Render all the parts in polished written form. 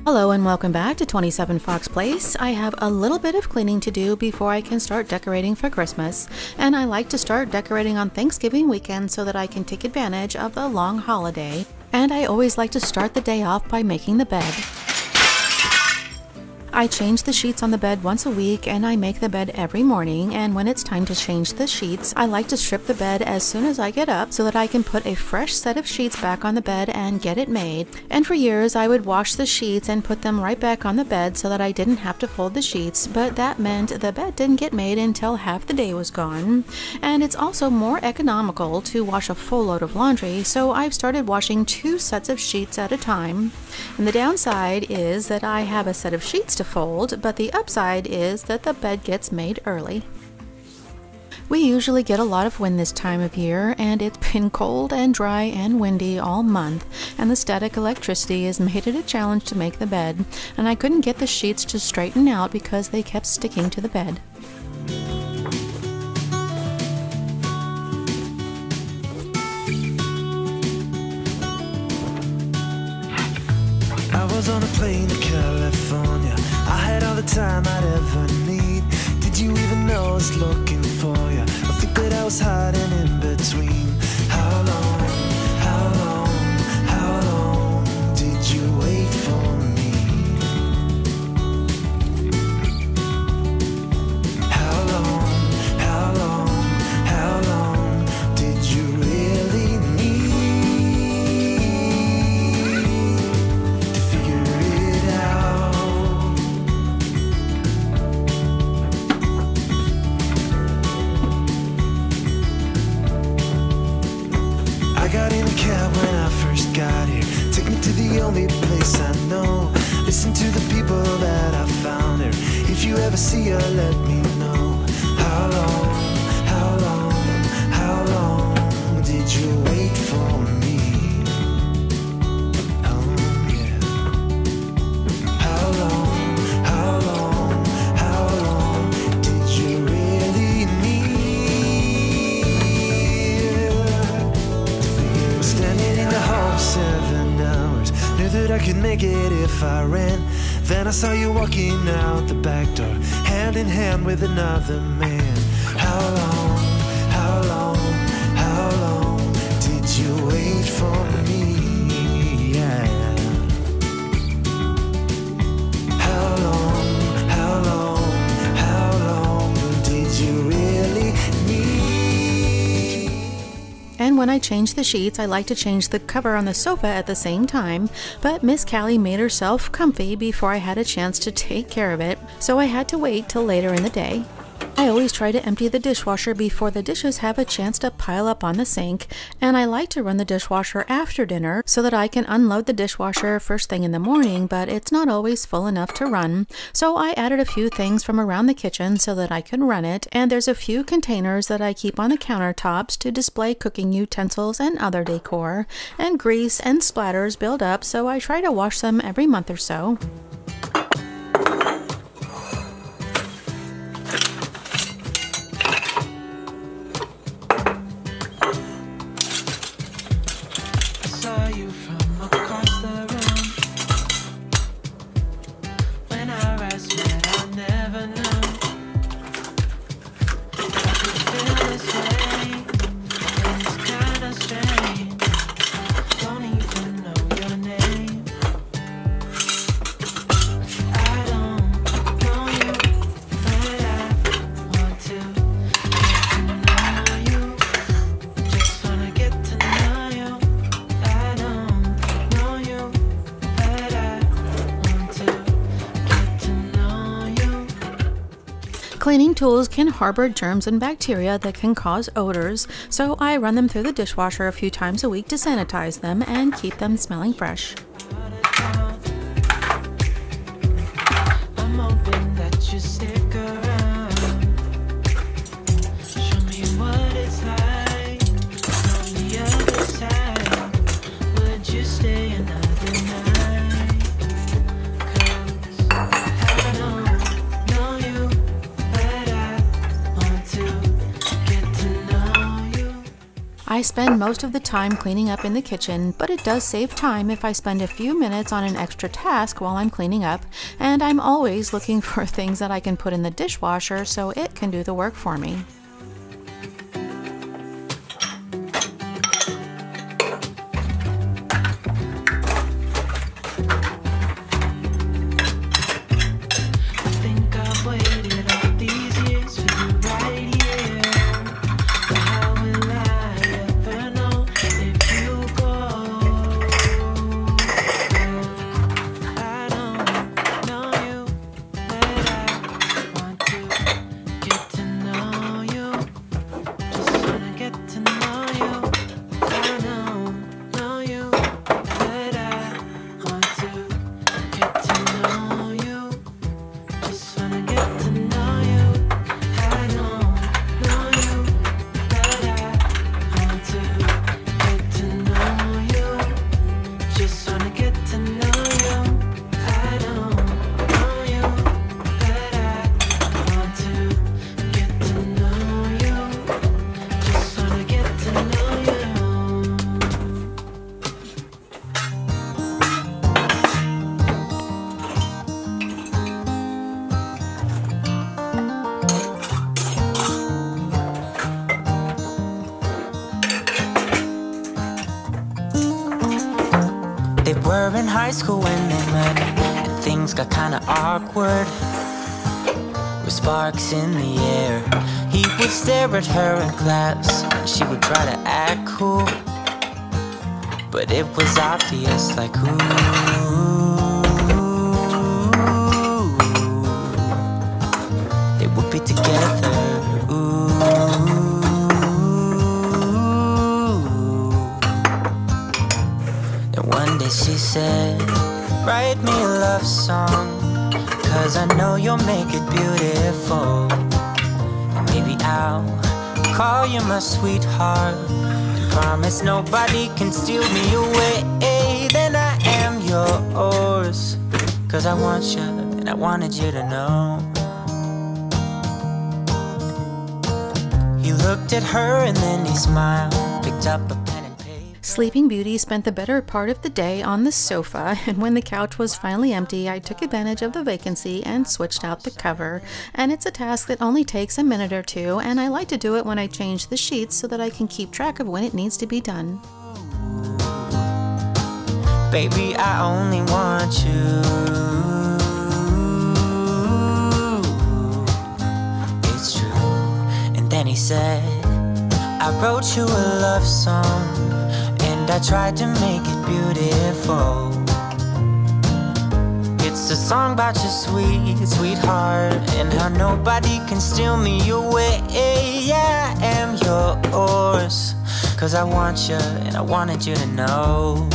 Hello and welcome back to 27 Fox Place. I have a little bit of cleaning to do before I can start decorating for Christmas, and I like to start decorating on Thanksgiving weekend so that I can take advantage of the long holiday. And I always like to start the day off by making the bed. I change the sheets on the bed once a week, and I make the bed every morning, and when it's time to change the sheets, I like to strip the bed as soon as I get up so that I can put a fresh set of sheets back on the bed and get it made. And for years I would wash the sheets and put them right back on the bed so that I didn't have to fold the sheets, but that meant the bed didn't get made until half the day was gone. And it's also more economical to wash a full load of laundry, so I've started washing 2 sets of sheets at a time. And the downside is that I have a set of sheets to fold, but the upside is that the bed gets made early. We usually get a lot of wind this time of year, and it's been cold and dry and windy all month, and the static electricity has made it a challenge to make the bed, and I couldn't get the sheets to straighten out because they kept sticking to the bed. I was on a plane to California. I had all the time I'd ever need. Did you even know I was looking for you? I think that I was hiding in between. How long did you wait for me? How long did you really need? Got in a cab when I first got here. Took me to the only place I know. Listen to the people that I found here. If you ever see her, let me know. How long did you wait for me? Oh yeah. How long did you really need? Standing in the hall 7 hours. Knew that I could make it if I ran. Then I saw you walking out the back door, hand in hand with another man. How long did you wait for me? Yeah. How long did you really need? And when I change the sheets, I like to change the cover on the sofa at the same time, but Miss Callie made herself comfy before I had a chance to take care of it, so I had to wait till later in the day. I always try to empty the dishwasher before the dishes have a chance to pile up on the sink, and I like to run the dishwasher after dinner so that I can unload the dishwasher first thing in the morning, but it's not always full enough to run. So I added a few things from around the kitchen so that I can run it, and there's a few containers that I keep on the countertops to display cooking utensils and other decor, and grease and splatters build up, so I try to wash them every month or so. Cleaning tools can harbor germs and bacteria that can cause odors, so I run them through the dishwasher a few times a week to sanitize them and keep them smelling fresh. I'm hoping that you stick around. Show me what it's like on the other side. Would you stay another night? 'Cause I don't know you, but I want to get to know you. I spend most of the time cleaning up in the kitchen, but it does save time if I spend a few minutes on an extra task while I'm cleaning up, and I'm always looking for things that I can put in the dishwasher so it can do the work for me. They were in high school when they met, and things got kinda awkward. With sparks in the air, he would stare at her in class, and she would try to act cool, but it was obvious, like, ooh, they would be together, ooh. One day she said, write me a love song, 'cause I know you'll make it beautiful. And maybe I'll call you my sweetheart, and promise nobody can steal me away. Then I am yours, 'cause I want you, and I wanted you to know. He looked at her and then he smiled, picked up a pen. Sleeping Beauty spent the better part of the day on the sofa, and when the couch was finally empty, I took advantage of the vacancy and switched out the cover. And it's a task that only takes a minute or two, and I like to do it when I change the sheets so that I can keep track of when it needs to be done. Baby, I only want you. It's true. And then he said, I wrote you a love song, and I tried to make it beautiful. It's a song about your sweet, sweetheart, and how nobody can steal me away. Yeah, I am yours, 'cause I want you, and I wanted you to know.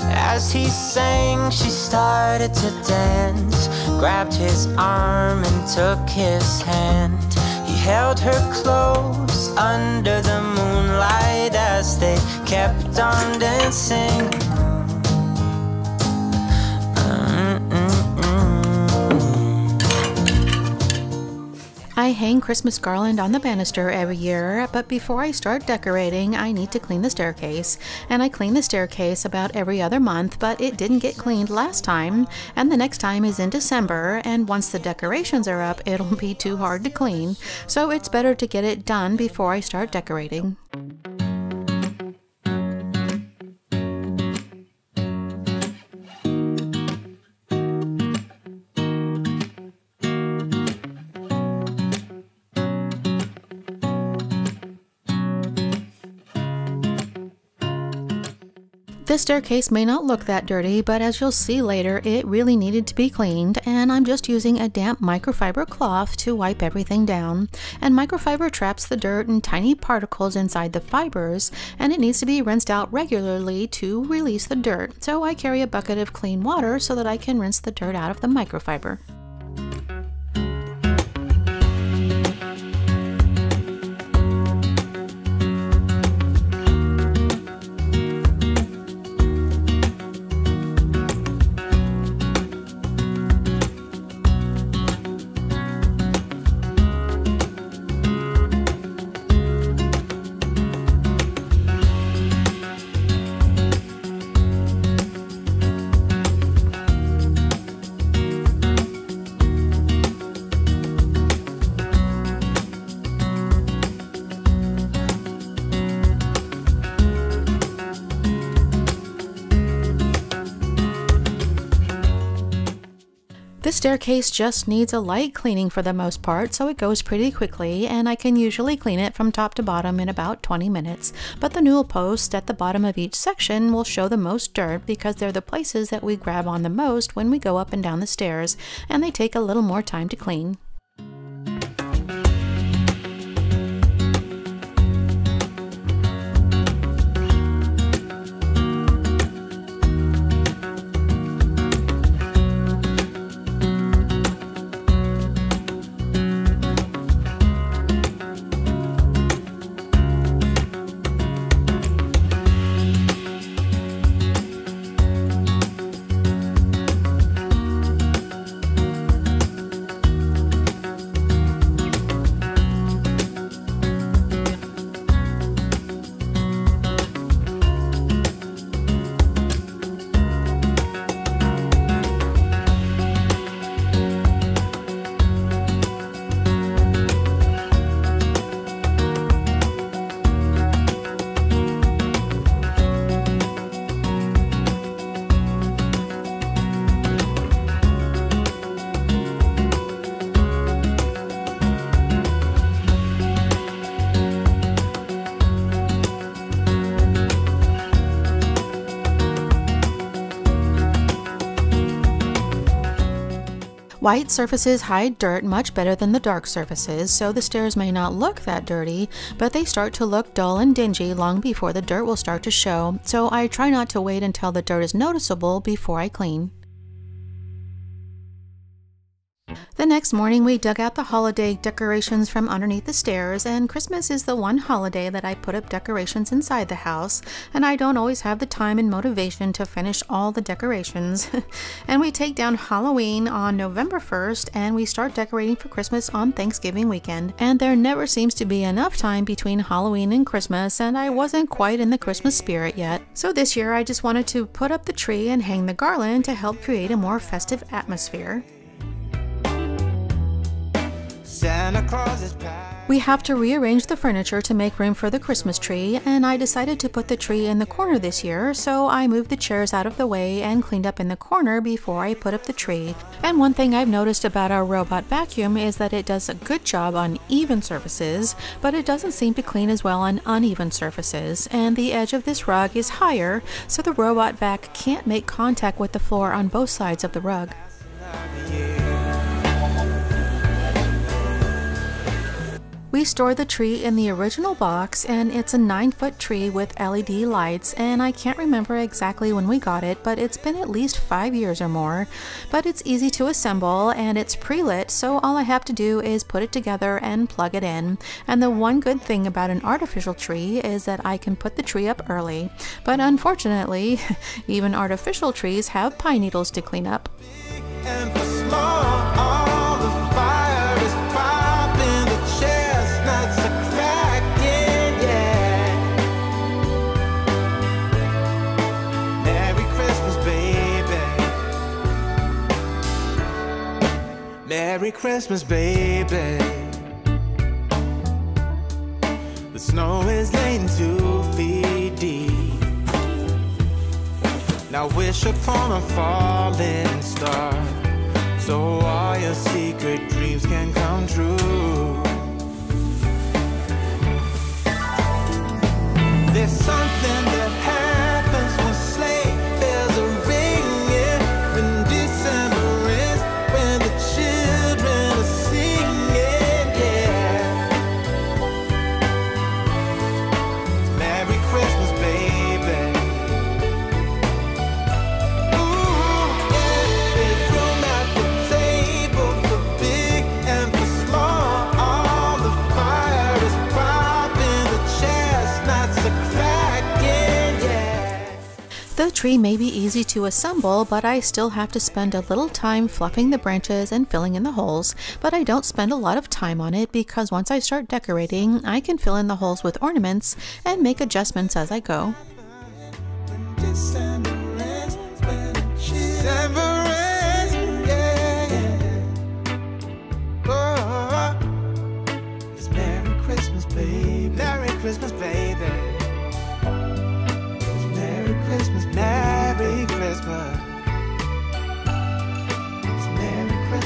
As he sang, she started to dance, grabbed his arm and took his hand. He held her close under the moonlight as they kept on dancing. I hang Christmas garland on the banister every year, but before I start decorating, I need to clean the staircase. And I clean the staircase about every other month, but it didn't get cleaned last time, and the next time is in December, and once the decorations are up, it'll be too hard to clean. So it's better to get it done before I start decorating. This staircase may not look that dirty, but as you'll see later, it really needed to be cleaned, and I'm just using a damp microfiber cloth to wipe everything down. And microfiber traps the dirt and tiny particles inside the fibers, and it needs to be rinsed out regularly to release the dirt. So I carry a bucket of clean water so that I can rinse the dirt out of the microfiber. staircase just needs a light cleaning for the most part, so it goes pretty quickly, and I can usually clean it from top to bottom in about 20 minutes. But the newel posts at the bottom of each section will show the most dirt because they're the places that we grab on the most when we go up and down the stairs, and they take a little more time to clean. White surfaces hide dirt much better than the dark surfaces, so the stairs may not look that dirty, but they start to look dull and dingy long before the dirt will start to show, so I try not to wait until the dirt is noticeable before I clean. The next morning we dug out the holiday decorations from underneath the stairs, and Christmas is the one holiday that I put up decorations inside the house, and I don't always have the time and motivation to finish all the decorations. And we take down Halloween on November 1st, and we start decorating for Christmas on Thanksgiving weekend. And there never seems to be enough time between Halloween and Christmas, and I wasn't quite in the Christmas spirit yet. So this year I just wanted to put up the tree and hang the garland to help create a more festive atmosphere. Santa Claus is back. We have to rearrange the furniture to make room for the Christmas tree, and I decided to put the tree in the corner this year, so I moved the chairs out of the way and cleaned up in the corner before I put up the tree. And one thing I've noticed about our robot vacuum is that it does a good job on even surfaces, but it doesn't seem to clean as well on uneven surfaces, and the edge of this rug is higher, so the robot vac can't make contact with the floor on both sides of the rug. We stored the tree in the original box, and it's a 9-foot tree with LED lights, and I can't remember exactly when we got it, but it's been at least 5 years or more. But it's easy to assemble, and it's pre-lit, so all I have to do is put it together and plug it in. And the one good thing about an artificial tree is that I can put the tree up early. But unfortunately, even artificial trees have pine needles to clean up. And for small, all the fire is popping, the chestnuts are cracking, yeah. Merry Christmas, baby. Merry Christmas, baby. The snow is laying 2 feet deep. Now wish upon a falling star, so all your secret dreams can come true. There's something that happens when sleigh bells are ringing, when December is, when the children are singing, yeah. Merry Christmas, baby. The tree may be easy to assemble, but I still have to spend a little time fluffing the branches and filling in the holes. But I don't spend a lot of time on it because once I start decorating, I can fill in the holes with ornaments and make adjustments as I go. Merry Christmas, baby. Merry Christmas, baby. Merry Christmas, Merry Christmas. It's Merry Christmas.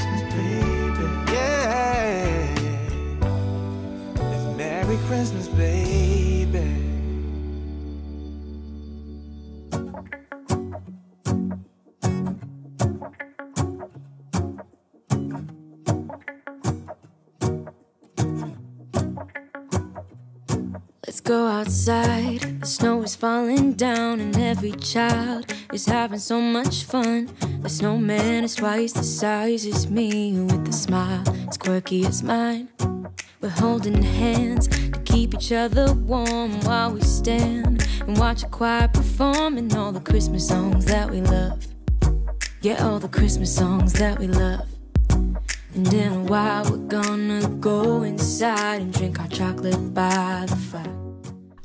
Let's go outside, the snow is falling down and every child is having so much fun. The snowman is twice the size as me, with a smile as quirky as mine. We're holding hands to keep each other warm while we stand and watch a choir performing all the Christmas songs that we love. Yeah, all the Christmas songs that we love. And in a while we're gonna go inside and drink our chocolate by the fire.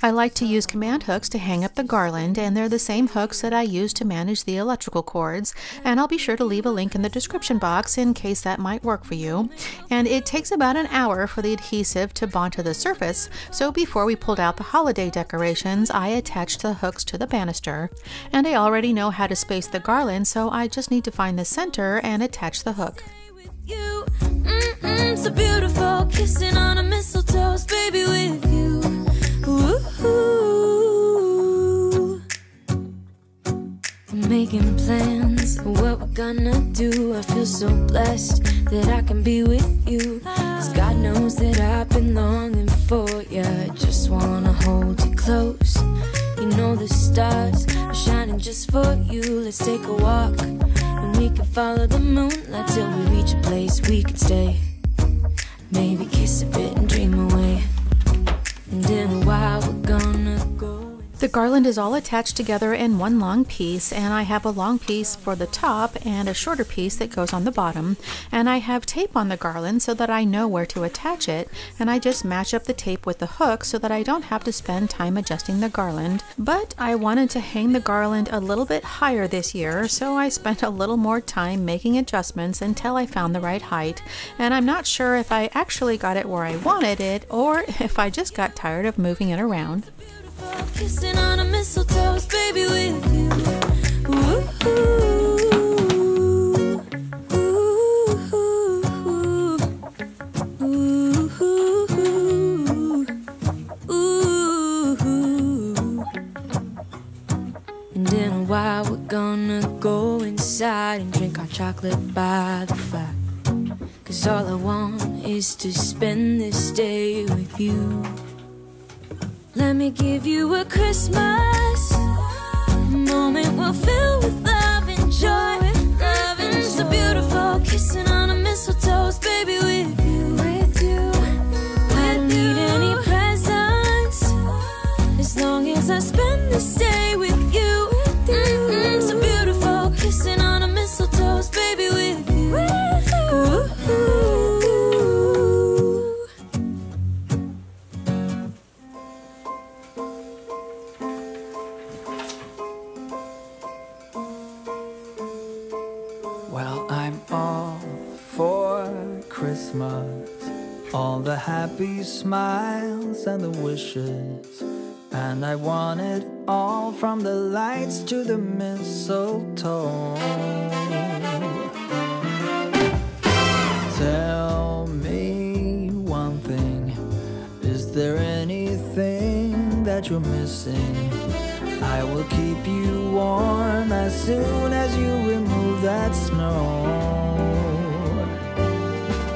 I like to use command hooks to hang up the garland, and they're the same hooks that I use to manage the electrical cords, and I'll be sure to leave a link in the description box in case that might work for you. And it takes about an hour for the adhesive to bond to the surface, so before we pulled out the holiday decorations, I attached the hooks to the banister. And I already know how to space the garland, so I just need to find the center and attach the hook. You, so beautiful, kissing on a mistletoe, baby, with you. Ooh, I'm making plans of what we're gonna do. I feel so blessed that I can be with you, 'cause God knows that I've been longing for you. I just wanna hold you close. You know the stars are shining just for you. Let's take a walk and we can follow the moonlight till we reach a place we can stay. Maybe kiss a bit and dream away. And in a while we're gonna go. The garland is all attached together in one long piece, and I have a long piece for the top and a shorter piece that goes on the bottom, and I have tape on the garland so that I know where to attach it, and I just match up the tape with the hook so that I don't have to spend time adjusting the garland. But I wanted to hang the garland a little bit higher this year, so I spent a little more time making adjustments until I found the right height, and I'm not sure if I actually got it where I wanted it or if I just got tired of moving it around. Kissing on a mistletoe, baby, with you. Ooh, ooh, ooh, ooh. And in a while we're gonna go inside and drink our chocolate by the fire. 'Cause all I want is to spend this day with you. Let me give you a Christmas moment we'll fill with love and joy. Loving so beautiful, kissing on a mistletoe, baby, with you. I don't need any presents as long as I spend this day with you. So beautiful, kissing on a mistletoe, baby, with you. Ooh, ooh. Well, I'm all for Christmas, all the happy smiles and the wishes, and I want it all from the lights to the mistletoe. Tell me one thing, is there anything that you're missing? I will keep you warm as soon as you remove that snow.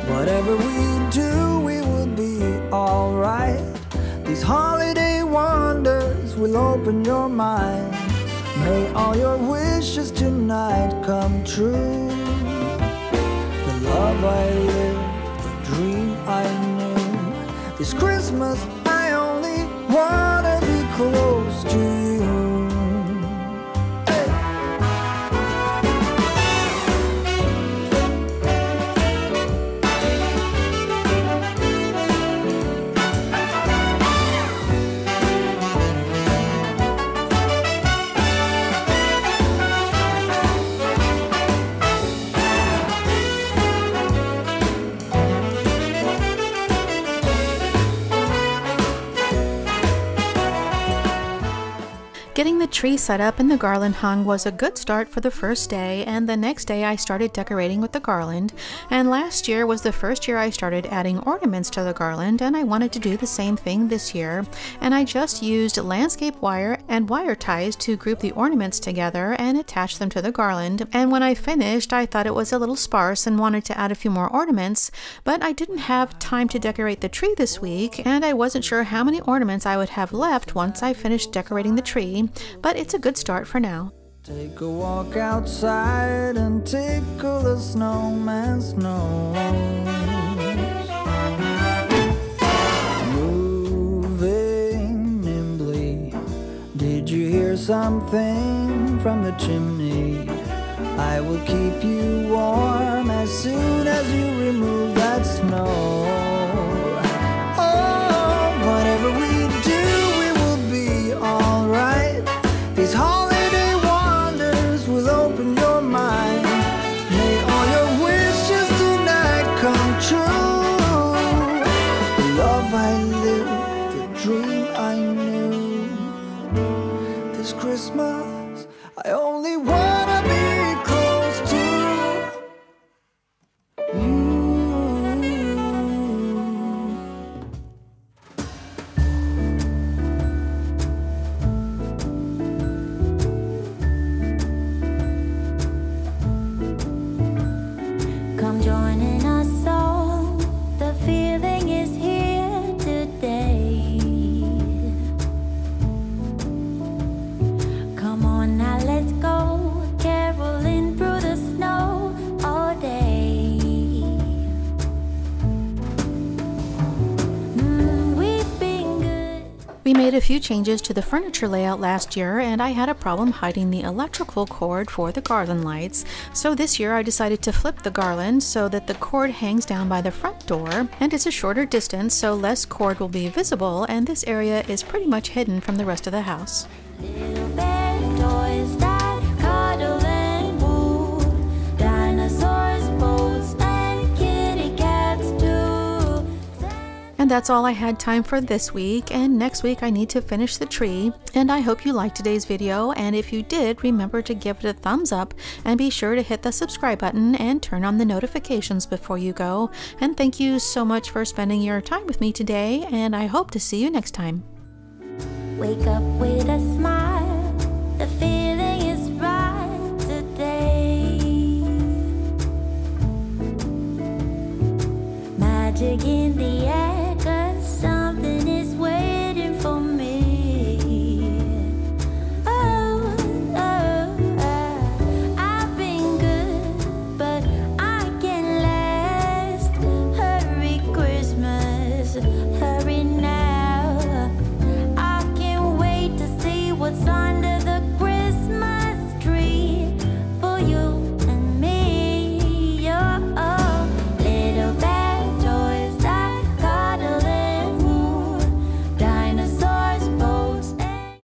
Whatever we do, we will be alright. These holiday wonders will open your mind. May all your wishes tonight come true. The love I lived, the dream I knew. This Christmas I only wanna be close to you. Getting the tree set up and the garland hung was a good start for the first day, and the next day I started decorating with the garland. And last year was the first year I started adding ornaments to the garland, and I wanted to do the same thing this year. And I just used landscape wire and wire ties to group the ornaments together and attach them to the garland. And when I finished, I thought it was a little sparse and wanted to add a few more ornaments, but I didn't have time to decorate the tree this week, and I wasn't sure how many ornaments I would have left once I finished decorating the tree. But it's a good start for now. Take a walk outside and tickle the snowman's nose. Moving nimbly, did you hear something from the chimney? I will keep you warm as soon as you remove that snow. Oh, whatever we do, we will be alright. These holiday wonders will open your mind. May all your wishes tonight come true. The love I lived, the dream I knew. This Christmas, I only wanna be close to you. Come joining us all, the feeling is here today. Come on now, let's go, caroling through the snow all day. We've been good. We made a few changes to the furniture layout last year, and I had a problem hiding the electrical cord for the garland lights. So this year I decided to flip the garland so that the cord hangs down by the front door, and it's a shorter distance so less cord will be visible, and this area is pretty much hidden from the rest of the house. Little bear toys that cuddle and woo, dinosaurs, boats, and kitty cats too. And that's all I had time for this week, and next week I need to finish the tree. And I hope you liked today's video, and if you did, remember to give it a thumbs up and be sure to hit the subscribe button and turn on the notifications before you go. And thank you so much for spending your time with me today, and I hope to see you next time. Wake up with a smile, the feeling is right today. Magic in